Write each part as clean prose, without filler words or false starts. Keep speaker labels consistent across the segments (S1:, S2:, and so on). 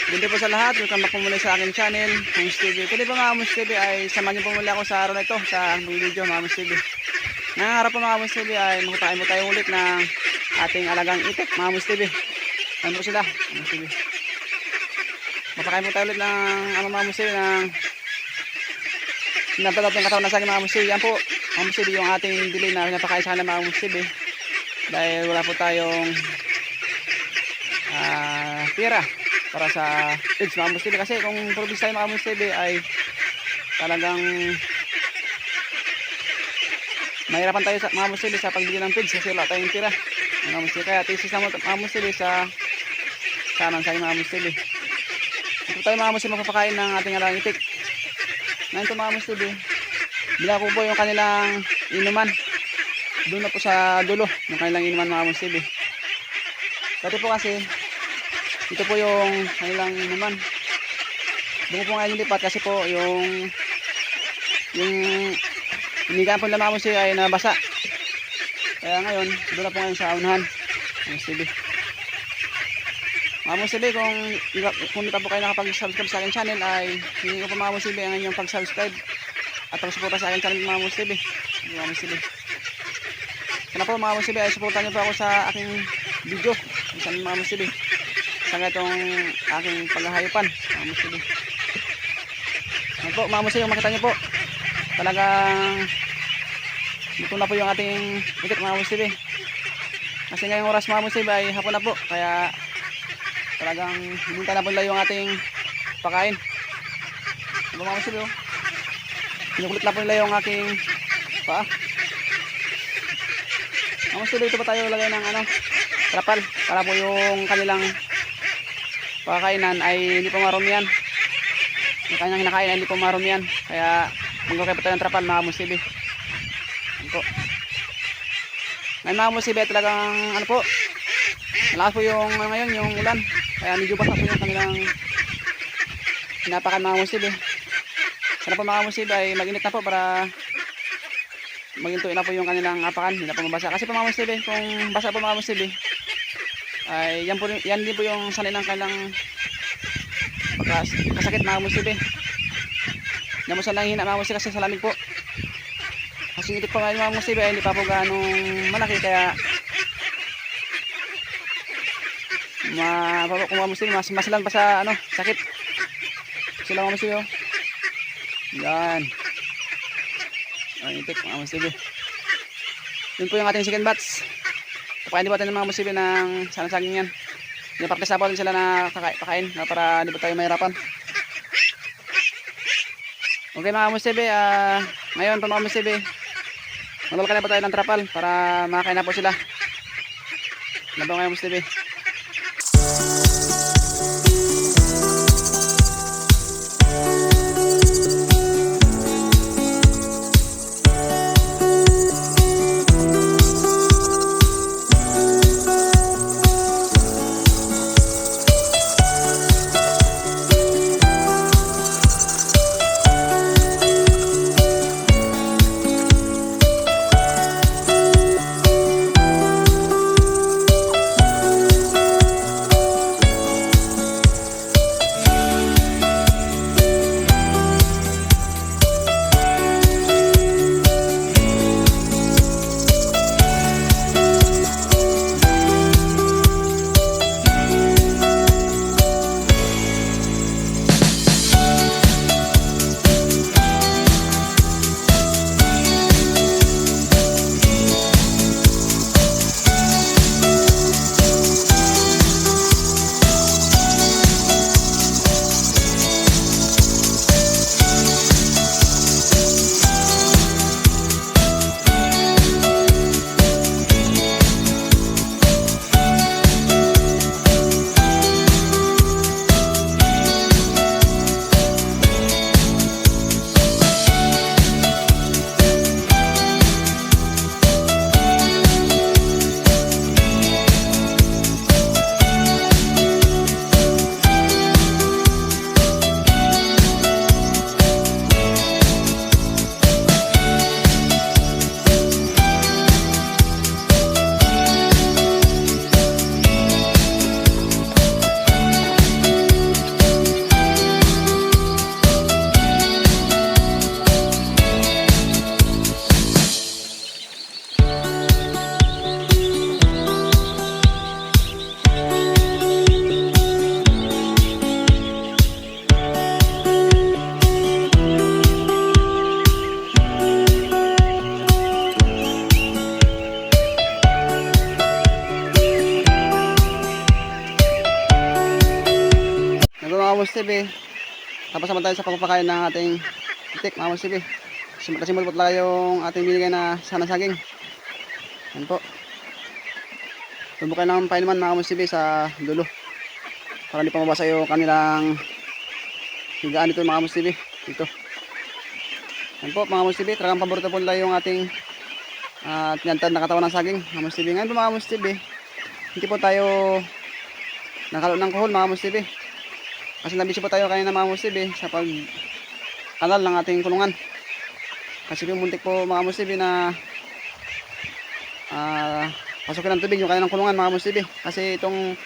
S1: Good day po sa lahat. Welcome back po muli sa aking channel, Amos TV. Kaya po mga Amos TV ay samahan niyo po muli ako sa araw na ito sa aking video mga Amos TV. Ngayong araw po mga Amos TV ay magkakain po tayo ulit ng ating alagang itik mga Amos TV. Ano po sila Amos TV? Magkakain po tayo ulit ng mga Amos TV ng pinapalot ng katawan na sa aking mga Amos TV. Yan po Amos TV yung ating delay na pinapakain sa kanila mga Amos TV. Dahil wala po tayong pera para sa feeds mga Amos TV, kasi kung produce tayo mga Amos TV ay talagang mahirapan tayo sa mga Amos TV sa pagbili ng feeds kasi wala tayong pera mga Amos TV. Kaya thesis na mga Amos TV sa kanan sa mga Amos TV. Ito tayo mga Amos TV magpapakain ng ating alagang itik. Ngayon ito mga Amos TV, bila ko po yung kanilang inuman doon na po sa dulo yung kanilang inuman mga Amos TV. Dati po kasi ito po yung kanilang inuman. Doon po ngayon lipat kasi po yung inigaan po nila mga Amos TV ay nabasa. Kaya ngayon doon na po ngayon sa unahan Amos TV. Mga Amos TV, kung hindi pa po kayo nakapag-subscribe sa aking channel ay hindi ko po mga Amos TV ang inyong pag-subscribe at pag-suporta sa aking channel mga Amos TV. Mga Amos TV, sana po mga Amos TV ay suportahan niyo po ako sa aking video sa mga Amos TV sa itong aking paghahayupan mga Amos TV. Ano po mga Amos TV, makita niyo po talagang luto na po yung ating itik mga Amos TV. Kasi ngayong oras mga Amos TV ay hapon na po, kaya talagang hinintay na po nila yung ating pakain. Ano mga Amos TV, kinukulit na po nila yung aking paa. Amos TV, ito pa tayo lagay ng trapal para po yung kanilang pakainan ay hindi po marumihan. Yung kanyang hinakain ay hindi po marumihan. Kaya magkakay pa tayo ng trapal mga Amos TV. Ngayon mga Amos TV ay talagang malakas po yung ngayon yung ulan. Kaya medyo basa po yung kanilang pinapakan mga Amos TV. Sana po mga Amos TV ay mag-init na po para magintuin na po yung kanilang apakan, hindi na po mabasa. Kasi po mga Amos TV, kung basa po mga Amos TV ay yan din po yung sanay ng kanilang kasakit mga Amos TV. Yan mo lang hina mga Amos TV kasi sa lamig po. Kasi itik po ngayon mga Amos TV ay hindi pa po ganong malaki, kaya kung mga Amos TV mas lang pa sa sakit. Sila mga Amos TV yan. Ay, itik mga Amos TV. Yun po yung ating second batch. Pakain din po natin ng mga Amos TV ng saging yan. Pinapaktis na po din sila na pakain para hindi po tayo mahirapan. Okay mga Amos TV, ngayon po mga Amos TV, malalaka na po tayo ng trapal para makakain na po sila. Ano po mga Amos TV? Amos TV. Tapos naman tayo sa pagpapakain ng ating itik mga Amos TV. Kasi mulpot lang yung ating binigay na sana saging. Yan po. Subukan ng painuman mga Amos TV sa dulo. Para hindi pa mabasa yung kanilang higaan dito mga Amos TV. Dito. Yan po mga Amos TV. Talagang paborito po nila yung ating tinantad na katawan ng saging mga Amos TV. Ngayon po mga Amos TV, hindi po tayo nakalo ng kuhol mga Amos TV. Kasi nabisi po tayo kanina mga Amos TV sa pag kanal ng ating kulungan. Kasi po muntik po mga Amos TV na pasukin ng tubig yung kanilang kulungan mga Amos TV. Kasi itong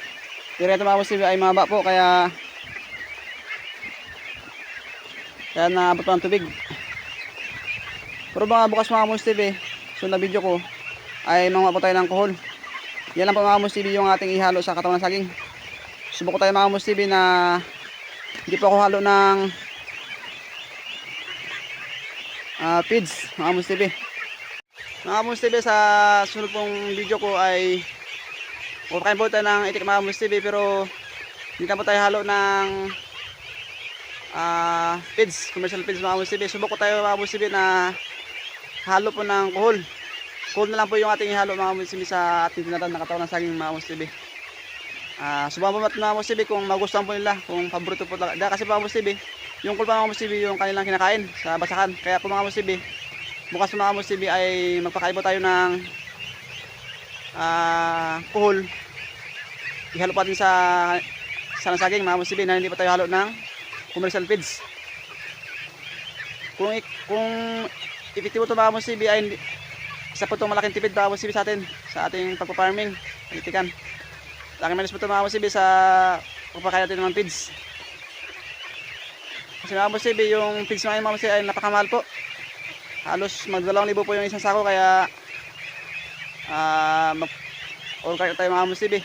S1: area ito mga Amos TV ay mababa po kaya naabot pa ng tubig. Pero mga bukas mga Amos TV, so na video ko ay mga po tayo ng kuhol. Yan lang po mga Amos TV yung ating ihalo sa katawan ng saging. Subok tayo mga Amos TV na hindi po ako halo ng feeds mga Amos TV. Mga Amos TV, sa sunod pong video ko ay pupakain po tayo ng itik mga Amos TV, pero hindi na po tayo halo ng feeds, commercial feeds mga Amos TV. Subok ko tayo mga Amos TV na halo po ng kuhol. Kuhol na lang po yung ating ihalo mga Amos TV sa ating tinatawag na katawan ng saging mga Amos TV. Subukan po mga Amos TV kung magustuhan po nila, kung paborito po talaga. Kasi mga Amos TV, yung kuhol mga Amos TV yung kanilang kinakain sa basakan. Kaya po mga Amos TV, bukas po mga Amos TV ay magpakain po tayo ng kuhol. Ihalo pa din sa saging mga Amos TV na hindi pa tayo halo ng commercial feeds. Kung epektibo ito mga Amos TV ay isa po itong malaking tipid mga Amos TV sa atin, sa ating pagpaparming, pagitikan. Laki manis po ito mga Amos TV sa pagpakain natin ng feeds. Kasi mga Amos TV, yung feeds mga Amos TV ay napakamahal po. Halos mag-2,000 po yung isang sako, kaya mag-all-cart tayo mga Amos TV.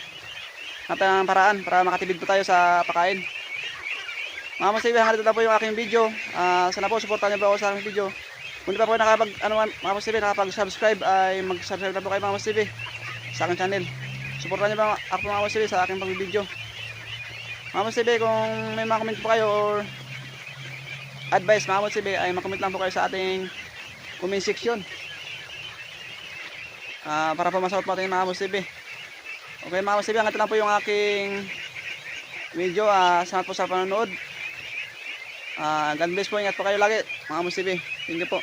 S1: Natin ang paraan para makatipid po tayo sa pakain. Mga Amos TV, hanggang dito na po yung aking video. Sana po, supportan niyo po ako sa aking video. Kung di pa po mga Amos TV, nakapag-subscribe, ay mag-subscribe na po kayo mga Amos TV sa aking channel. Supportan niyo ba ako mga Amos TV sa aking pag-video. Mga Amos TV, kung may mga comment po kayo or advice mga Amos TV, ay mag-comment lang po kayo sa ating comment section. Para po masagot po ating mga Amos TV. Okay mga Amos TV, hanggang ito lang po yung aking video. Salamat po sa panonood. God bless po, ingat po kayo lagi mga Amos TV. Thank you po.